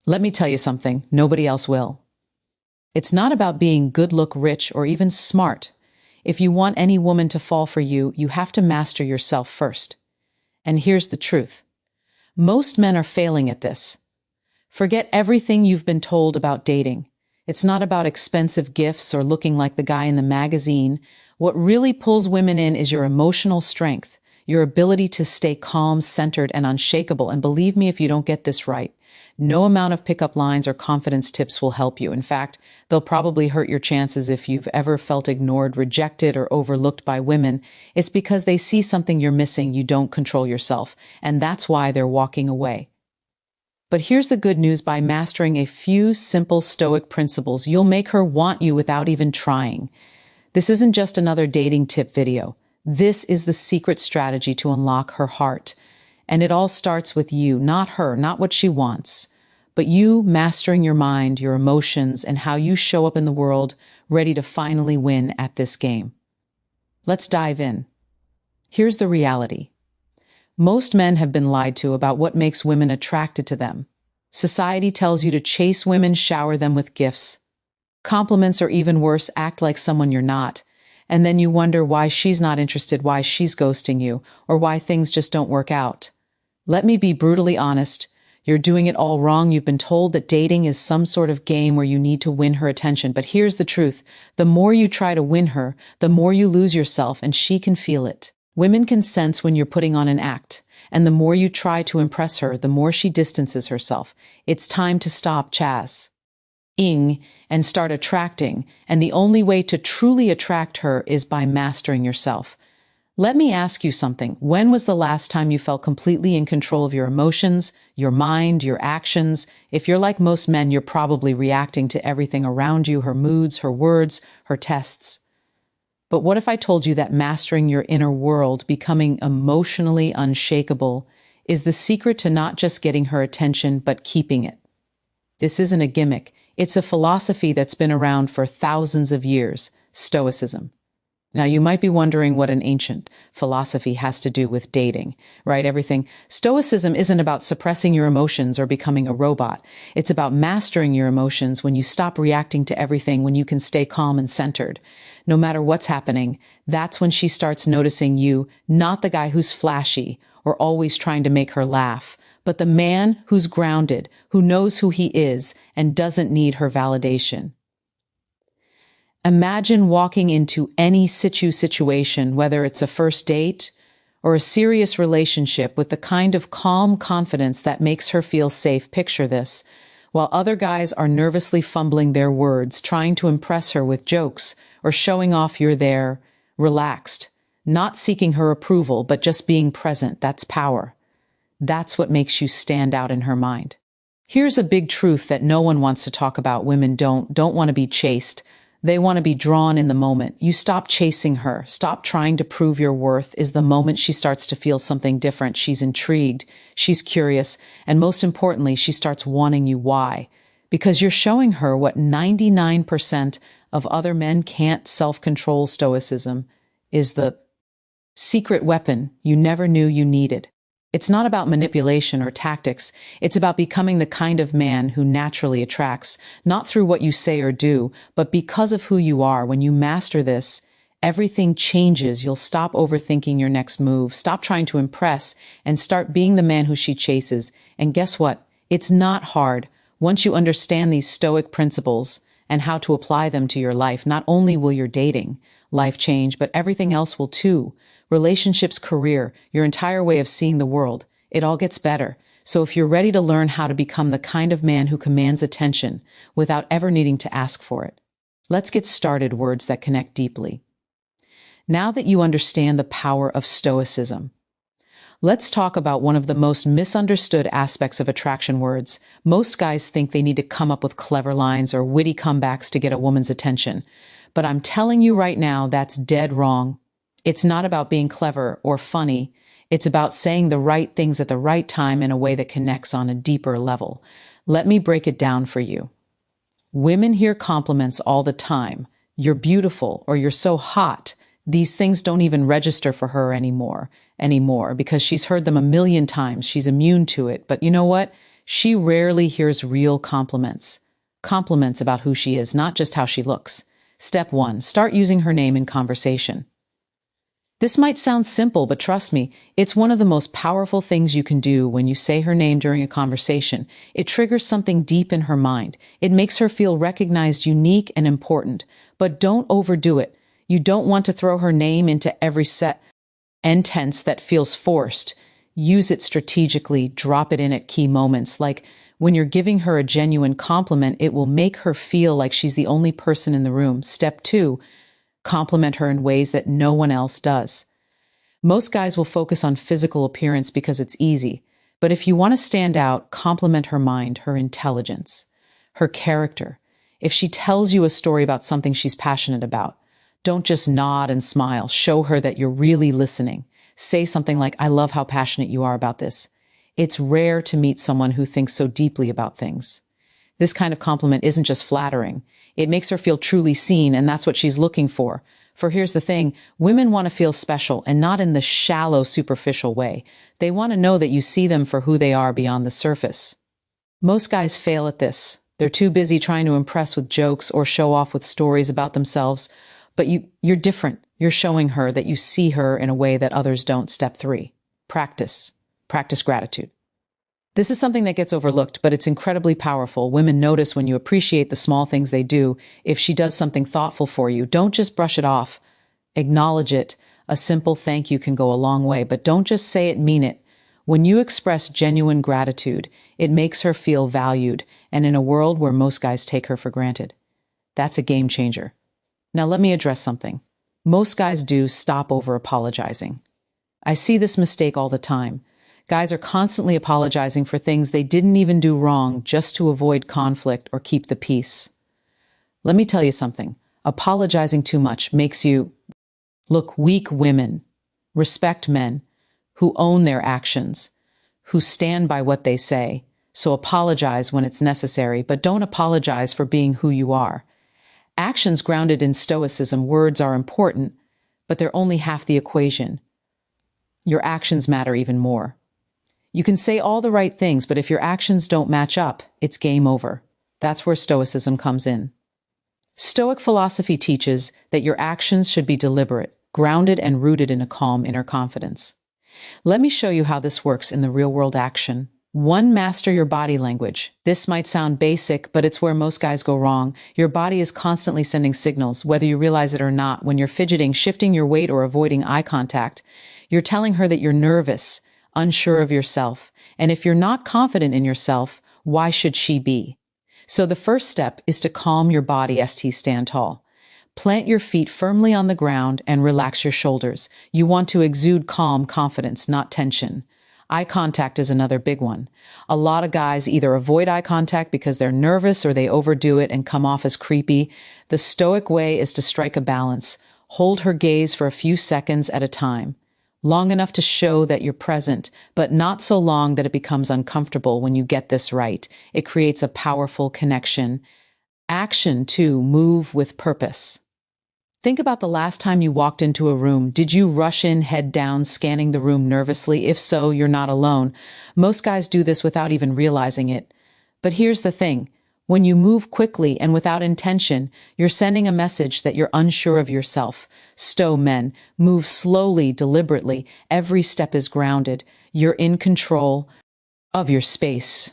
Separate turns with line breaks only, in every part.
Let me tell you something, nobody else will. It's not about being good look rich or even smart. If you want any woman to fall for you, you have to master yourself first. And here's the truth. Most men are failing at this. Forget everything you've been told about dating. It's not about expensive gifts or looking like the guy in the magazine. What really pulls women in is your emotional strength, your ability to stay calm, centered, and unshakable. And believe me, if you don't get this right, no amount of pickup lines or confidence tips will help you. In fact, they'll probably hurt your chances. If you've ever felt ignored, rejected, or overlooked by women, it's because they see something you're missing. You don't control yourself, and that's why they're walking away. But here's the good news. By mastering a few simple Stoic principles, you'll make her want you without even trying. This isn't just another dating tip video. This is the secret strategy to unlock her heart. And it all starts with you, not her, not what she wants, but you mastering your mind, your emotions, and how you show up in the world, ready to finally win at this game. Let's dive in. Here's the reality. Most men have been lied to about what makes women attracted to them. Society tells you to chase women, shower them with gifts. Compliments, or even worse, act like someone you're not. And then you wonder why she's not interested, why she's ghosting you, or why things just don't work out. Let me be brutally honest. You're doing it all wrong. You've been told that dating is some sort of game where you need to win her attention. But here's the truth. The more you try to win her, the more you lose yourself, and she can feel it. Women can sense when you're putting on an act, and the more you try to impress her, the more she distances herself. It's time to stop ing and start attracting, and the only way to truly attract her is by mastering yourself. Let me ask you something. When was the last time you felt completely in control of your emotions, your mind, your actions? If you're like most men, you're probably reacting to everything around you, her moods, her words, her tests. But what if I told you that mastering your inner world, becoming emotionally unshakable, is the secret to not just getting her attention, but keeping it? This isn't a gimmick. It's a philosophy that's been around for thousands of years, Stoicism. Now, you might be wondering what an ancient philosophy has to do with dating, right? Everything. Stoicism isn't about suppressing your emotions or becoming a robot. It's about mastering your emotions. When you stop reacting to everything, when you can stay calm and centered, no matter what's happening, that's when she starts noticing you, not the guy who's flashy or always trying to make her laugh, but the man who's grounded, who knows who he is and doesn't need her validation. Imagine walking into any situation, whether it's a first date or a serious relationship, with the kind of calm confidence that makes her feel safe. Picture this. While other guys are nervously fumbling their words, trying to impress her with jokes or showing off, you're there, relaxed, not seeking her approval, but just being present. That's power. That's what makes you stand out in her mind. Here's a big truth that no one wants to talk about. Women don't want to be chased. They want to be drawn in the moment. You stop chasing her, stop trying to prove your worth, is the moment she starts to feel something different. She's intrigued, she's curious, and most importantly, she starts wanting you. Why? Because you're showing her what 99% of other men can't self-control. Stoicism is the secret weapon you never knew you needed. It's not about manipulation or tactics. It's about becoming the kind of man who naturally attracts, not through what you say or do, but because of who you are. When you master this, everything changes. You'll stop overthinking your next move, stop trying to impress, and start being the man who she chases. And guess what? It's not hard. Once you understand these Stoic principles and how to apply them to your life, not only will your dating life change, but everything else will too. Relationships, career, your entire way of seeing the world. It all gets better. So if you're ready to learn how to become the kind of man who commands attention without ever needing to ask for it, let's get started. Words that connect deeply. Now that you understand the power of Stoicism, let's talk about one of the most misunderstood aspects of attraction: words. Most guys think they need to come up with clever lines or witty comebacks to get a woman's attention. But I'm telling you right now, that's dead wrong. It's not about being clever or funny. It's about saying the right things at the right time in a way that connects on a deeper level. Let me break it down for you. Women hear compliments all the time. You're beautiful, or you're so hot. These things don't even register for her anymore, because she's heard them a million times. She's immune to it. But you know what? She rarely hears real compliments. Compliments about who she is, not just how she looks. Step 1. Start using her name in conversation. This might sound simple, but trust me, it's one of the most powerful things you can do when you say her name during a conversation. It triggers something deep in her mind. It makes her feel recognized, unique, and important. But don't overdo it. You don't want to throw her name into every sentence that feels forced. Use it strategically, drop it in at key moments. Like when you're giving her a genuine compliment, it will make her feel like she's the only person in the room. Step 2. Compliment her in ways that no one else does. Most guys will focus on physical appearance because it's easy, but if you want to stand out, compliment her mind, her intelligence, her character. If she tells you a story about something she's passionate about, don't just nod and smile. Show her that you're really listening. Say something like, "I love how passionate you are about this." It's rare to meet someone who thinks so deeply about things. This kind of compliment isn't just flattering. It makes her feel truly seen, and that's what she's looking for. For here's the thing, women want to feel special, and not in the shallow, superficial way. They want to know that you see them for who they are beyond the surface. Most guys fail at this. They're too busy trying to impress with jokes or show off with stories about themselves. But you're different. You're showing her that you see her in a way that others don't. Step 3. Practice. Practice gratitude. This is something that gets overlooked, but it's incredibly powerful. Women notice when you appreciate the small things they do. If she does something thoughtful for you, don't just brush it off. Acknowledge it. A simple thank you can go a long way, but don't just say it, mean it. When you express genuine gratitude, it makes her feel valued, and in a world where most guys take her for granted, that's a game changer. Now let me address something. Most guys do stop over apologizing. I see this mistake all the time. Guys are constantly apologizing for things they didn't even do wrong just to avoid conflict or keep the peace. Let me tell you something. Apologizing too much makes you look weak. Women respect men who own their actions, who stand by what they say. So apologize when it's necessary, but don't apologize for being who you are. Actions grounded in Stoicism, words are important, but they're only half the equation. Your actions matter even more. You can say all the right things, but if your actions don't match up, it's game over. That's where Stoicism comes in. Stoic philosophy teaches that your actions should be deliberate, grounded, and rooted in a calm inner confidence. Let me show you how this works in the real-world action. 1. Master your body language. This might sound basic, but it's where most guys go wrong. Your body is constantly sending signals, whether you realize it or not. When you're fidgeting, shifting your weight, or avoiding eye contact, you're telling her that you're nervous, unsure of yourself. And if you're not confident in yourself, why should she be? So the first step is to calm your body. Stand tall. Plant your feet firmly on the ground and relax your shoulders. You want to exude calm confidence, not tension. Eye contact is another big one. A lot of guys either avoid eye contact because they're nervous or they overdo it and come off as creepy. The Stoic way is to strike a balance. Hold her gaze for a few seconds at a time. Long enough to show that you're present, but not so long that it becomes uncomfortable. When you get this right, it creates a powerful connection. Action 2, move with purpose. Think about the last time you walked into a room. Did you rush in, head down, scanning the room nervously? If so, you're not alone. Most guys do this without even realizing it. But here's the thing. When you move quickly and without intention, you're sending a message that you're unsure of yourself. Stoic men move slowly, deliberately. Every step is grounded. You're in control of your space.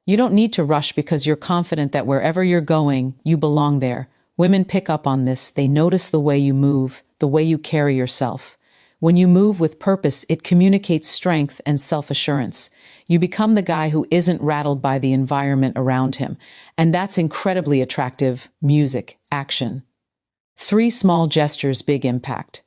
You don't need to rush because you're confident that wherever you're going, you belong there. Women pick up on this. They notice the way you move, the way you carry yourself. When you move with purpose, it communicates strength and self-assurance. You become the guy who isn't rattled by the environment around him. And that's incredibly attractive. Music, action. 3 small gestures, big impact.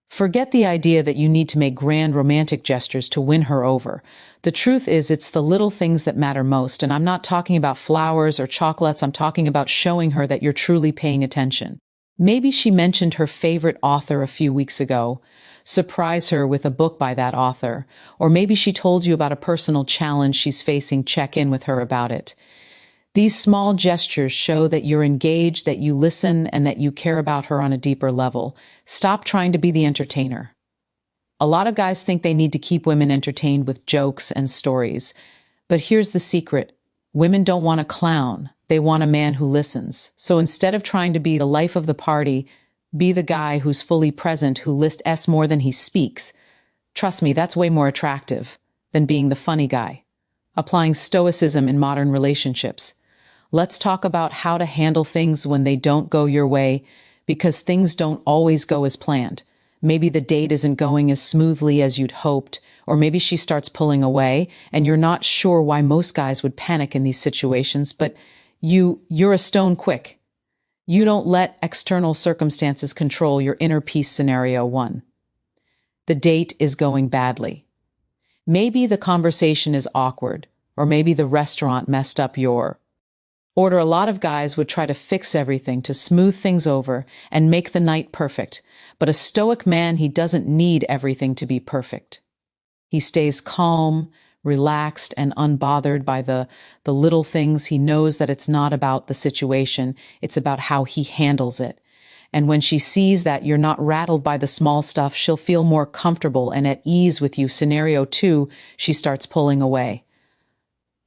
Forget the idea that you need to make grand romantic gestures to win her over. The truth is, it's the little things that matter most. And I'm not talking about flowers or chocolates. I'm talking about showing her that you're truly paying attention. Maybe she mentioned her favorite author a few weeks ago. Surprise her with a book by that author. Or maybe she told you about a personal challenge she's facing. Check in with her about it. These small gestures show that you're engaged, that you listen, and that you care about her on a deeper level. Stop trying to be the entertainer. A lot of guys think they need to keep women entertained with jokes and stories. But here's the secret. Women don't want a clown. They want a man who listens. So instead of trying to be the life of the party, be the guy who's fully present, who lists more than he speaks. Trust me, that's way more attractive than being the funny guy. Applying Stoicism in modern relationships. Let's talk about how to handle things when they don't go your way, because things don't always go as planned. Maybe the date isn't going as smoothly as you'd hoped, or maybe she starts pulling away, and you're not sure why most guys would panic in these situations, but you're a stone quick. You don't let external circumstances control your inner peace. Scenario 1. The date is going badly. Maybe the conversation is awkward, or maybe the restaurant messed up your order. A lot of guys would try to fix everything, to smooth things over and make the night perfect. But a Stoic man, he doesn't need everything to be perfect. He stays calm, relaxed, and unbothered by the little things. He knows that it's not about the situation, it's about how he handles it. And when she sees that you're not rattled by the small stuff, she'll feel more comfortable and at ease with you. Scenario 2, she starts pulling away.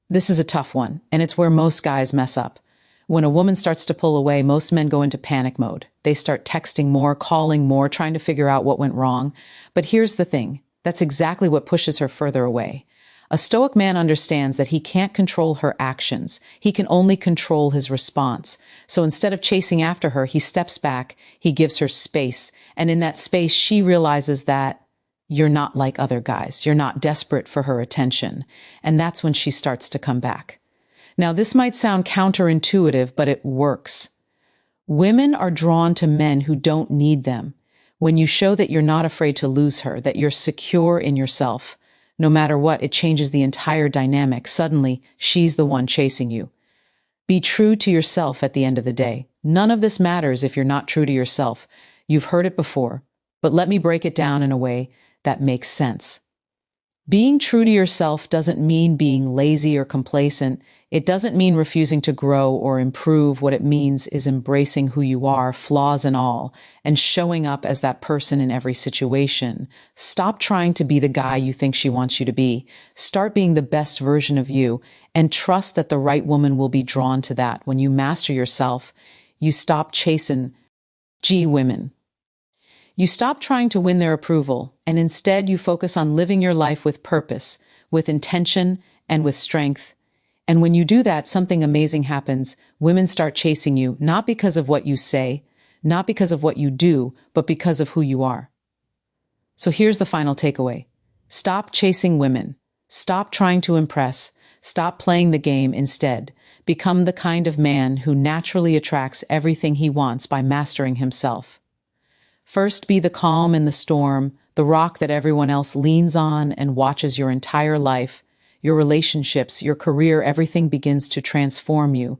This is a tough one, and it's where most guys mess up. When a woman starts to pull away, most men go into panic mode. They start texting more, calling more, trying to figure out what went wrong. But here's the thing. That's exactly what pushes her further away. A Stoic man understands that he can't control her actions. He can only control his response. So instead of chasing after her, he steps back, he gives her space. And in that space, she realizes that you're not like other guys. You're not desperate for her attention. And that's when she starts to come back. Now, this might sound counterintuitive, but it works. Women are drawn to men who don't need them. When you show that you're not afraid to lose her, that you're secure in yourself, no matter what, it changes the entire dynamic. Suddenly, she's the one chasing you. Be true to yourself at the end of the day. None of this matters if you're not true to yourself. You've heard it before, but let me break it down in a way that makes sense. Being true to yourself doesn't mean being lazy or complacent. It doesn't mean refusing to grow or improve. What it means is embracing who you are, flaws and all, and showing up as that person in every situation. Stop trying to be the guy you think she wants you to be. Start being the best version of you, and trust that the right woman will be drawn to that. When you master yourself, you stop chasing women. You stop trying to win their approval, and instead you focus on living your life with purpose, with intention, and with strength. And when you do that, something amazing happens. Women start chasing you, not because of what you say, not because of what you do, but because of who you are. So here's the final takeaway. Stop chasing women. Stop trying to impress. Stop playing the game instead. Become the kind of man who naturally attracts everything he wants by mastering himself. First, be the calm in the storm, the rock that everyone else leans on and watches. Your entire life, your relationships, your career, everything begins to transform you.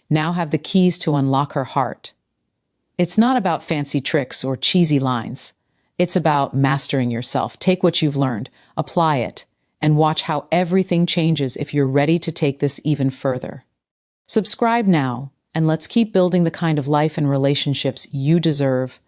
Now have the keys to unlock her heart. It's not about fancy tricks or cheesy lines. It's about mastering yourself. Take what you've learned, apply it, and watch how everything changes if you're ready to take this even further. Subscribe now, and let's keep building the kind of life and relationships you deserve.